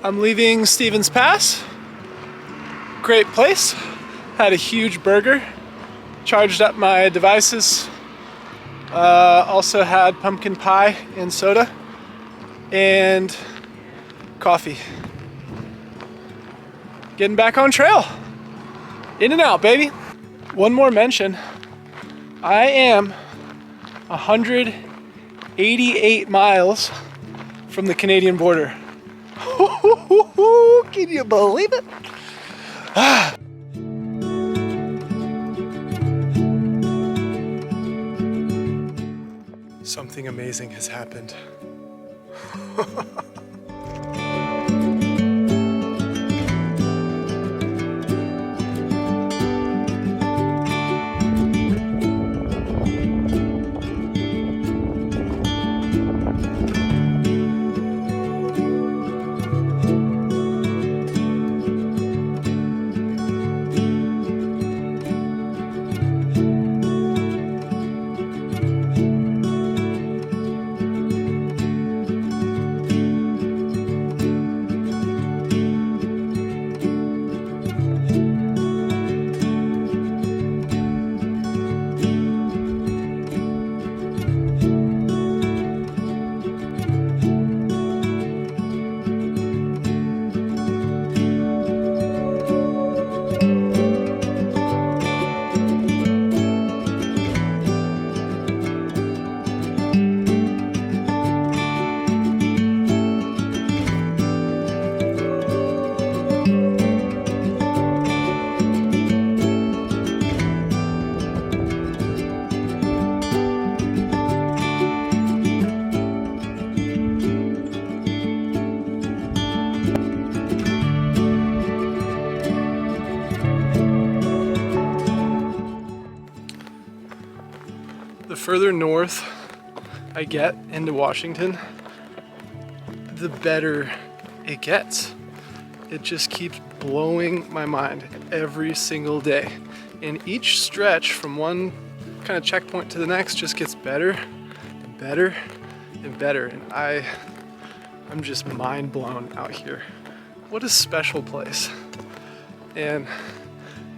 I'm leaving Stevens Pass. Great place. Had a huge burger. Charged up my devices. Also had pumpkin pie and soda. And coffee. Getting back on trail. In and out, baby. One more mention. I am 188 miles from the Canadian border. Can you believe it? Something amazing has happened. The further north I get into Washington, the better it gets. It just keeps blowing my mind every single day. And each stretch from one kind of checkpoint to the next just gets better and better and better. And I'm just mind blown out here. What a special place. And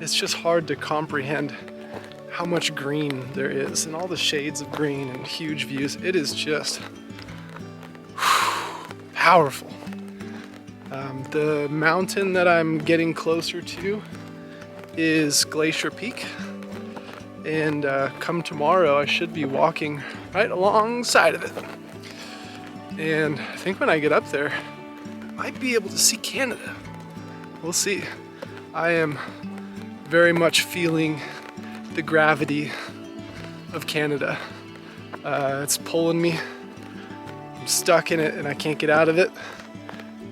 it's just hard to comprehend how much green there is and all the shades of green and huge views. It is just powerful. The mountain that I'm getting closer to is Glacier Peak. And come tomorrow, I should be walking right alongside of it. And I think when I get up there, I might be able to see Canada. We'll see. I am very much feeling the gravity of Canada. It's pulling me. I'm stuck in it and I can't get out of it.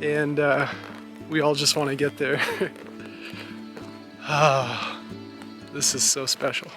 And we all just want to get there. This is so special.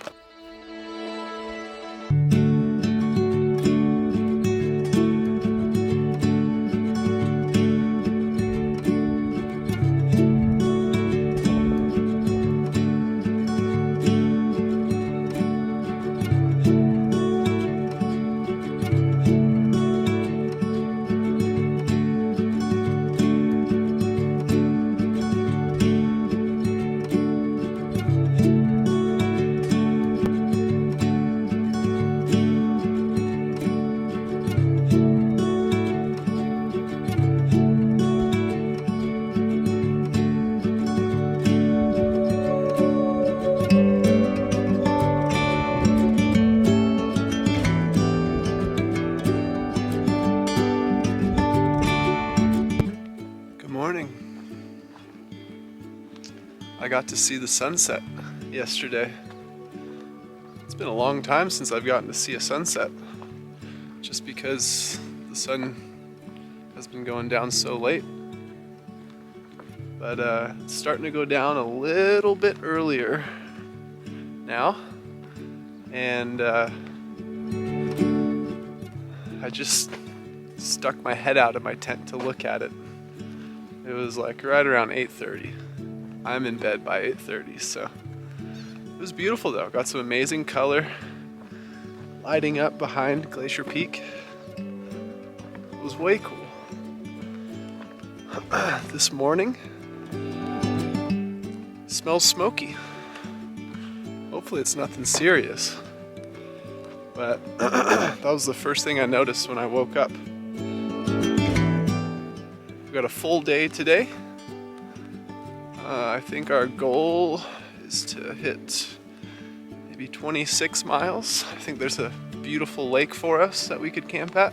I got to see the sunset yesterday. It's been a long time since I've gotten to see a sunset, just because the sun has been going down so late. But it's starting to go down a little bit earlier now, and I just stuck my head out of my tent to look at it. It was like right around 8:30. I'm in bed by 8:30, so it was beautiful though. Got some amazing color lighting up behind Glacier Peak. It was way cool. this morning. Smells smoky. Hopefully it's nothing serious. But that was the first thing I noticed when I woke up. We've got a full day today. I think our goal is to hit maybe 26 miles. I think there's a beautiful lake for us that we could camp at.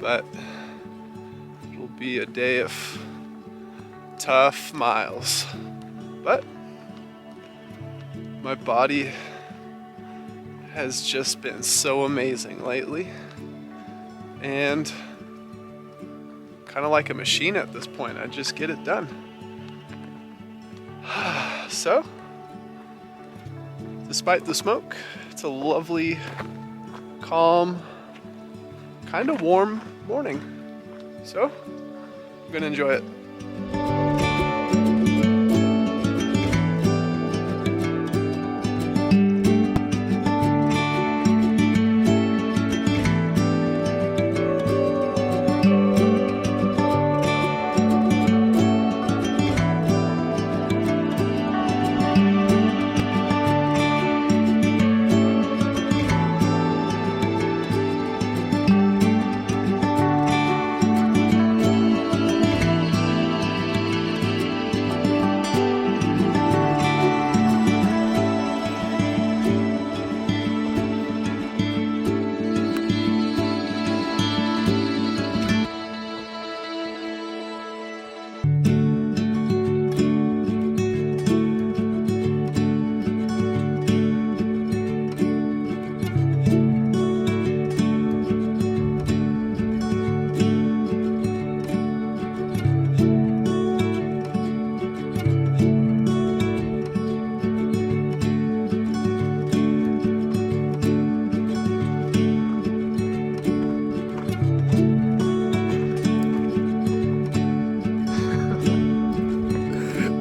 But it'll be a day of tough miles. But my body has just been so amazing lately, and kind of like a machine at this point. I just get it done. So, despite the smoke, it's a lovely, calm, kind of warm morning. So, I'm gonna enjoy it.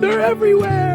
They're everywhere!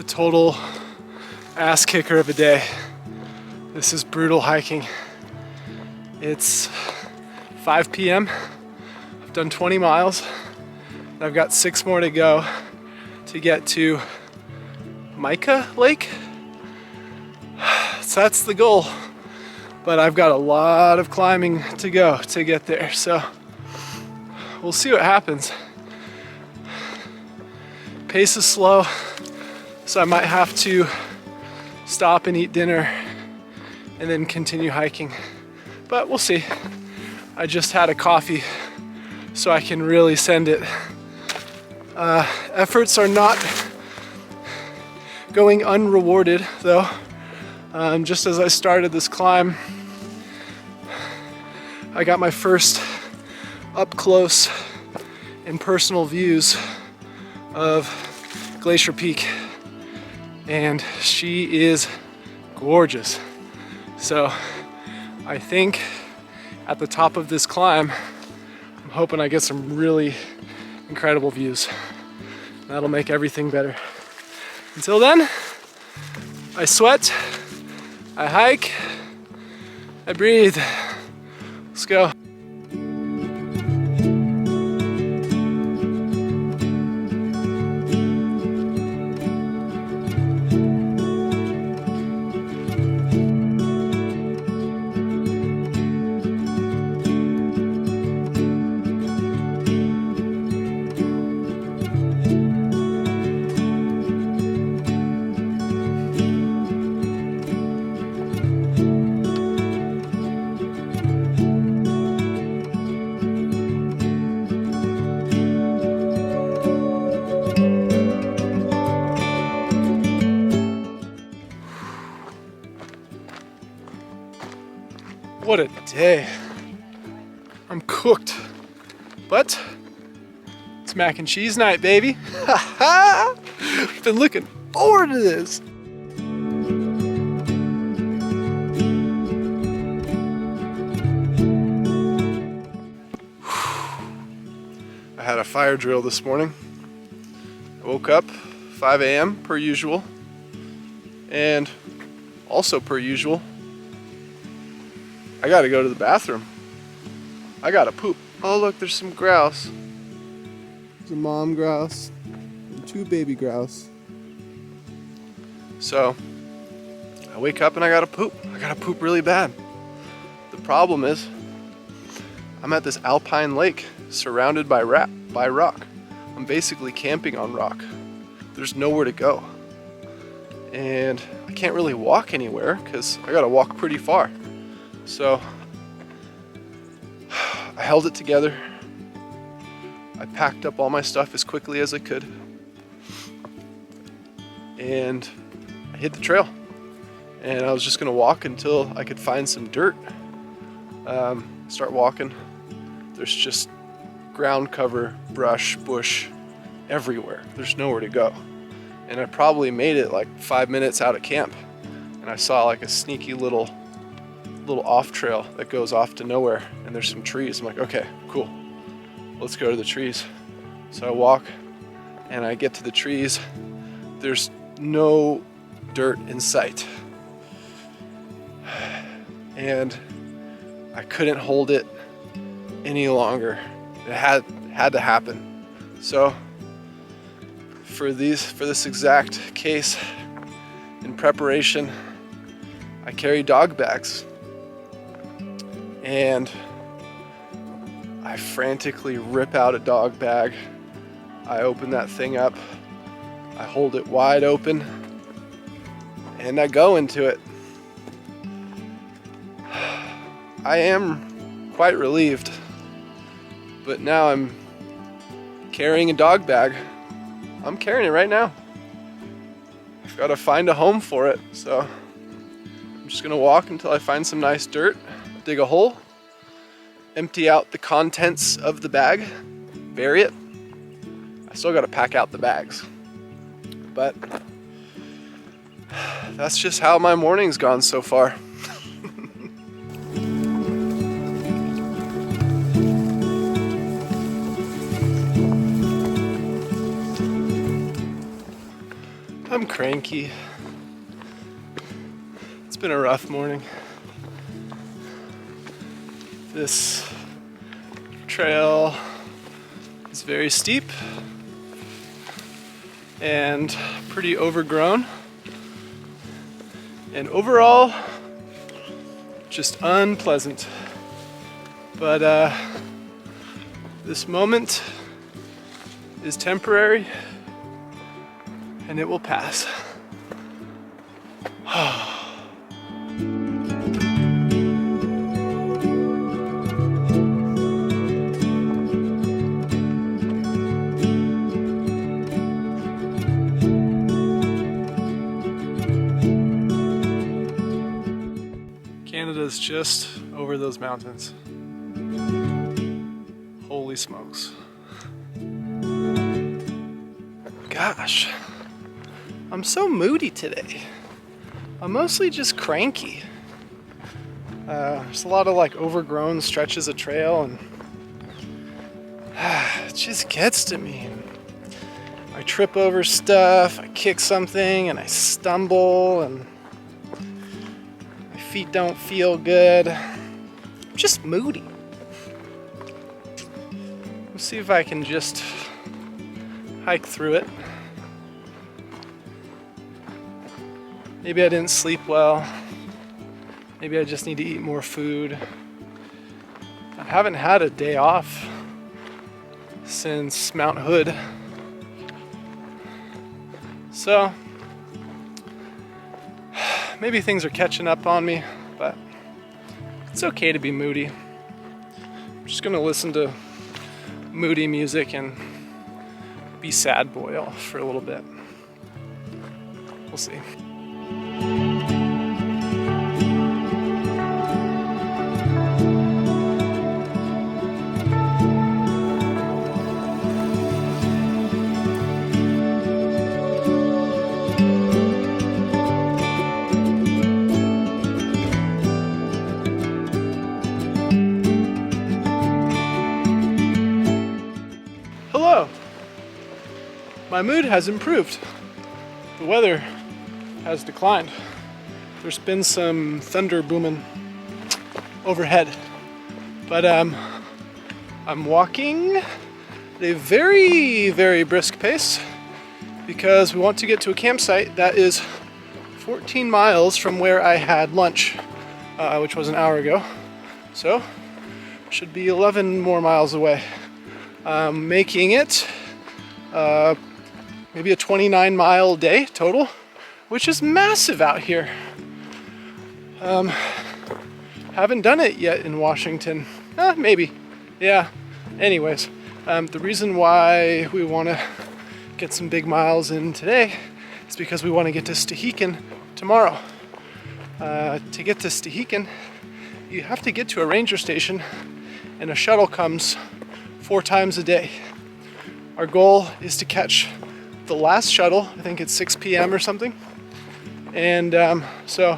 Total ass kicker of a day. This is brutal hiking. It's 5 p.m. I've done 20 miles. I've got 6 more to go to get to Mica Lake. So that's the goal. But I've got a lot of climbing to go to get there. So we'll see what happens. Pace is slow. So I might have to stop and eat dinner and then continue hiking. But we'll see. I just had a coffee so I can really send it. Efforts are not going unrewarded though. Just as I started this climb, I got my first up close and personal views of Glacier Peak. And she is gorgeous. So I think at the top of this climb, I'm hoping I get some really incredible views. That'll make everything better. Until then, I sweat, I hike, I breathe. Let's go. What a day. I'm cooked. But it's mac and cheese night, baby. Been looking forward to this. I had a fire drill this morning. I woke up 5 a.m. per usual. And also per usual, I gotta go to the bathroom. I gotta poop. Oh look, there's some grouse. There's a mom grouse and 2 baby grouse. So, I wake up and I gotta poop. I gotta poop really bad. The problem is, I'm at this alpine lake surrounded by rock. I'm basically camping on rock. There's nowhere to go. And I can't really walk anywhere because I gotta walk pretty far. So I held it together. I packed up all my stuff as quickly as I could. And I hit the trail. And I was just gonna walk until I could find some dirt. Start walking. There's just ground cover, brush, bush everywhere. There's nowhere to go. And I probably made it like 5 minutes out of camp. And I saw like a sneaky little off trail that goes off to nowhere, and there's some trees. I'm like, okay, cool, let's go to the trees. So I walk and I get to the trees. There's no dirt in sight, and I couldn't hold it any longer. It had to happen. So for this exact case, in preparation, I carry dog bags. And I frantically rip out a dog bag. I open that thing up. I hold it wide open. And I go into it. I am quite relieved. But now I'm carrying a dog bag. I'm carrying it right now. I've got to find a home for it. So I'm just gonna walk until I find some nice dirt. Dig a hole, empty out the contents of the bag, bury it. I still gotta pack out the bags. But that's just how my morning's gone so far. I'm cranky. It's been a rough morning. This trail is very steep and pretty overgrown, and overall just unpleasant. But this moment is temporary and it will pass. Canada's just over those mountains. Holy smokes. Gosh, I'm so moody today. I'm mostly just cranky. There's a lot of like overgrown stretches of trail, and it just gets to me. I trip over stuff, I kick something, and I stumble, and my feet don't feel good. I'm just moody. Let's see if I can just hike through it. Maybe I didn't sleep well. Maybe I just need to eat more food. I haven't had a day off since Mount Hood. So, maybe things are catching up on me, but it's okay to be moody. I'm just gonna listen to moody music and be sad boy for a little bit. We'll see. Hello! My mood has improved. The weather has declined. There's been some thunder booming overhead. But I'm walking at a very, very brisk pace because we want to get to a campsite that is 14 miles from where I had lunch, which was an hour ago. So, should be 11 more miles away. Making it maybe a 29-mile day total, which is massive out here. Haven't done it yet in Washington. Maybe. Yeah. Anyways, the reason why we want to get some big miles in today is because we want to get to Stehekin tomorrow. To get to Stehekin, you have to get to a ranger station, and a shuttle comes 4 times a day. Our goal is to catch the last shuttle. I think it's 6 p.m. or something. And so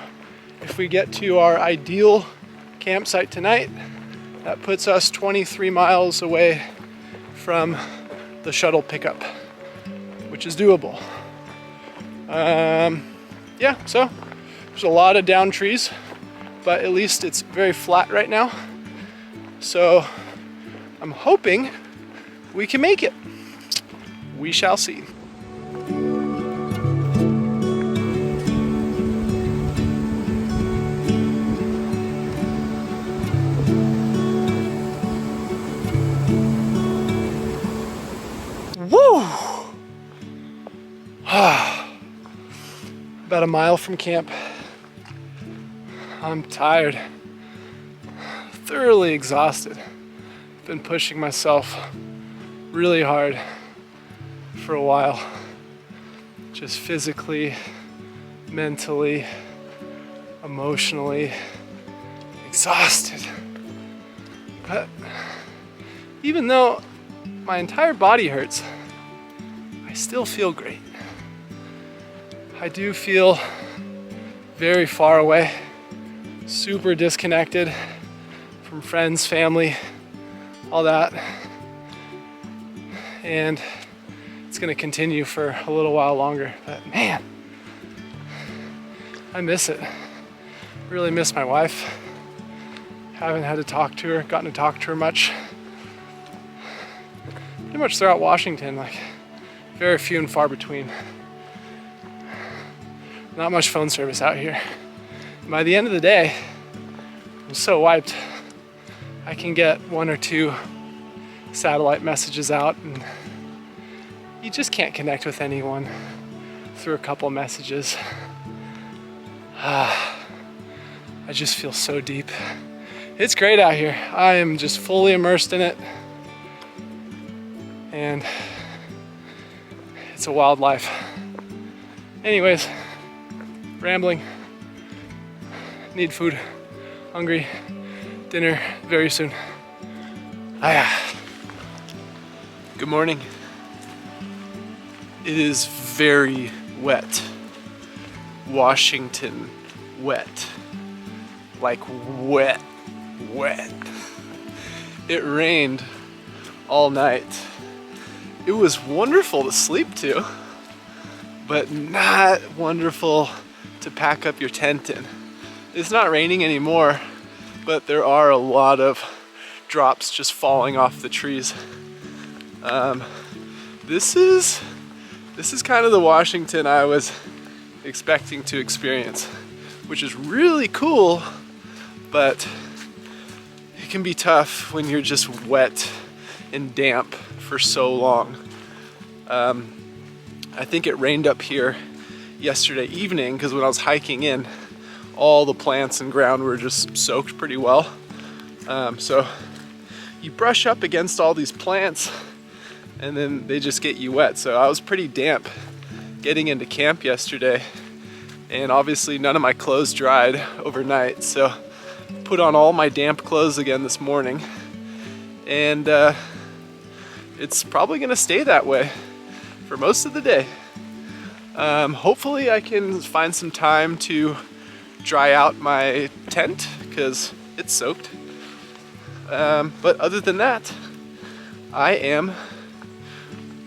if we get to our ideal campsite tonight, that puts us 23 miles away from the shuttle pickup, which is doable. Yeah, so there's a lot of down trees, but at least it's very flat right now. So I'm hoping we can make it. We shall see. Woo! About a mile from camp. I'm tired. Thoroughly exhausted. Been pushing myself really hard for a while. Just physically, mentally, emotionally exhausted. But even though my entire body hurts, I still feel great. I do feel very far away, super disconnected from friends, family, all that. And it's gonna continue for a little while longer, but man, I miss it. Really miss my wife. Haven't had to talk to her, gotten to talk to her much. Pretty much throughout Washington, like very few and far between. Not much phone service out here. By the end of the day, I'm so wiped. I can get 1 or 2 satellite messages out, and you just can't connect with anyone through a couple messages. I just feel so deep. It's great out here. I am just fully immersed in it, and it's a wild life. Anyways, rambling. Need food. Hungry. Dinner very soon. Good morning. It is very wet. Washington wet. like wet. It rained all night. It was wonderful to sleep to, but not wonderful to pack up your tent in. It's not raining anymore, but there are a lot of drops just falling off the trees. This is kind of the Washington I was expecting to experience, which is really cool, but it can be tough when you're just wet and damp for so long. I think it rained up here yesterday evening because when I was hiking in, all the plants and ground were just soaked pretty well. So you brush up against all these plants and then they just get you wet. So I was pretty damp getting into camp yesterday, and obviously none of my clothes dried overnight. So put on all my damp clothes again this morning, and it's probably gonna stay that way for most of the day. Hopefully I can find some time to dry out my tent because it's soaked. But other than that, I am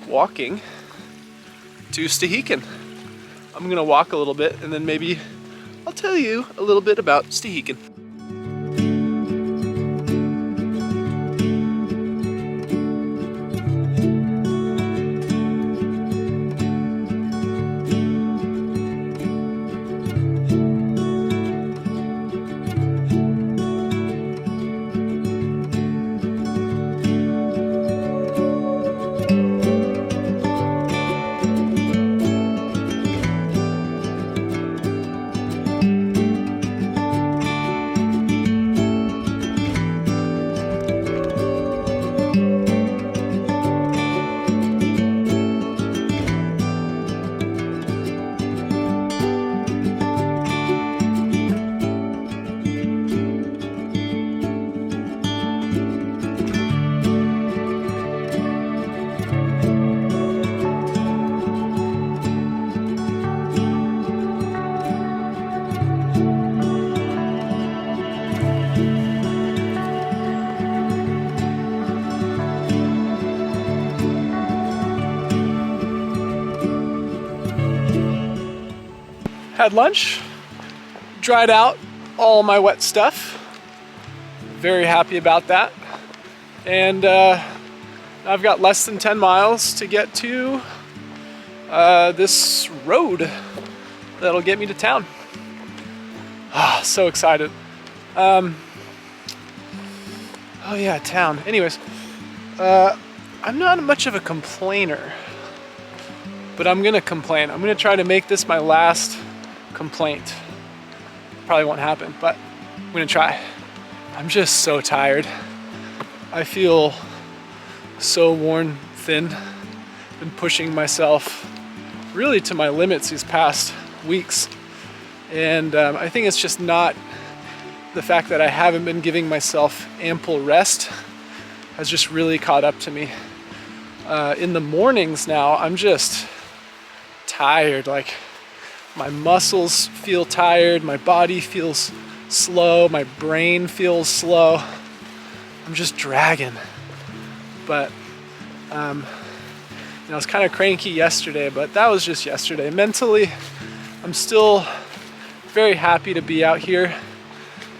walking to Stehekin. I'm gonna walk a little bit and then maybe I'll tell you a little bit about Stehekin. Had lunch, dried out all my wet stuff. Very happy about that. And I've got less than 10 miles to get to this road that'll get me to town. Ah, so excited. Oh yeah, town. Anyways, I'm not much of a complainer, but I'm gonna complain. I'm gonna try to make this my last complaint. Probably won't happen, but I'm gonna try. I'm just so tired. I feel so worn thin. Been pushing myself really to my limits these past weeks. And I think it's just not the fact that I haven't been giving myself ample rest has just really caught up to me. In the mornings now, I'm just tired. Like, my muscles feel tired, my body feels slow, my brain feels slow. I'm just dragging. But I was kind of cranky yesterday, but that was just yesterday. Mentally, I'm still very happy to be out here,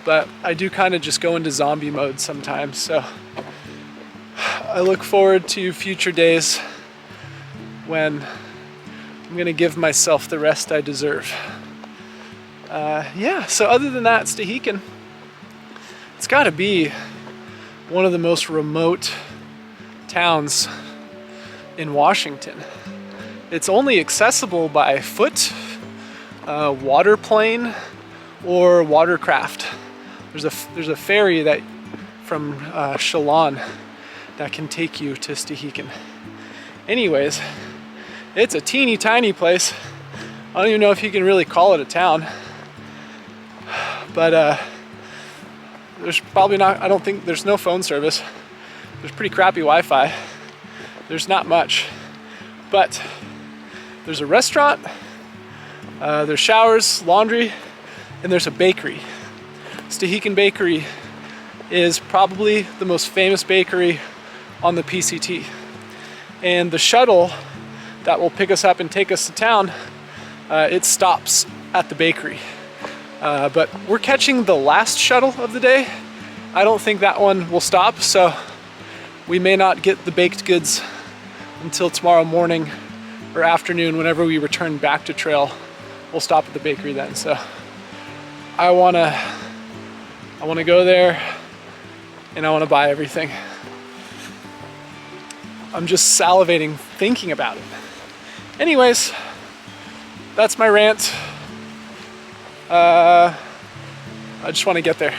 but I do kind of just go into zombie mode sometimes. So I look forward to future days when I'm gonna give myself the rest I deserve. Yeah, so other than that, Stehekin, it's gotta be one of the most remote towns in Washington. It's only accessible by foot, waterplane, or watercraft. There's a ferry that from Chelan that can take you to Stehekin. Anyways, it's a teeny tiny place. I don't even know if you can really call it a town. But there's probably not, I don't think, there's no phone service. There's pretty crappy Wi-Fi. There's not much. But there's a restaurant, there's showers, laundry, and there's a bakery. Stehekin Bakery is probably the most famous bakery on the PCT. And the shuttle that will pick us up and take us to town, it stops at the bakery. But we're catching the last shuttle of the day. I don't think that one will stop, so we may not get the baked goods until tomorrow morning or afternoon whenever we return back to trail. We'll stop at the bakery then. So I wanna go there and I wanna buy everything. I'm just salivating thinking about it. Anyways, that's my rant. I just wanna get there.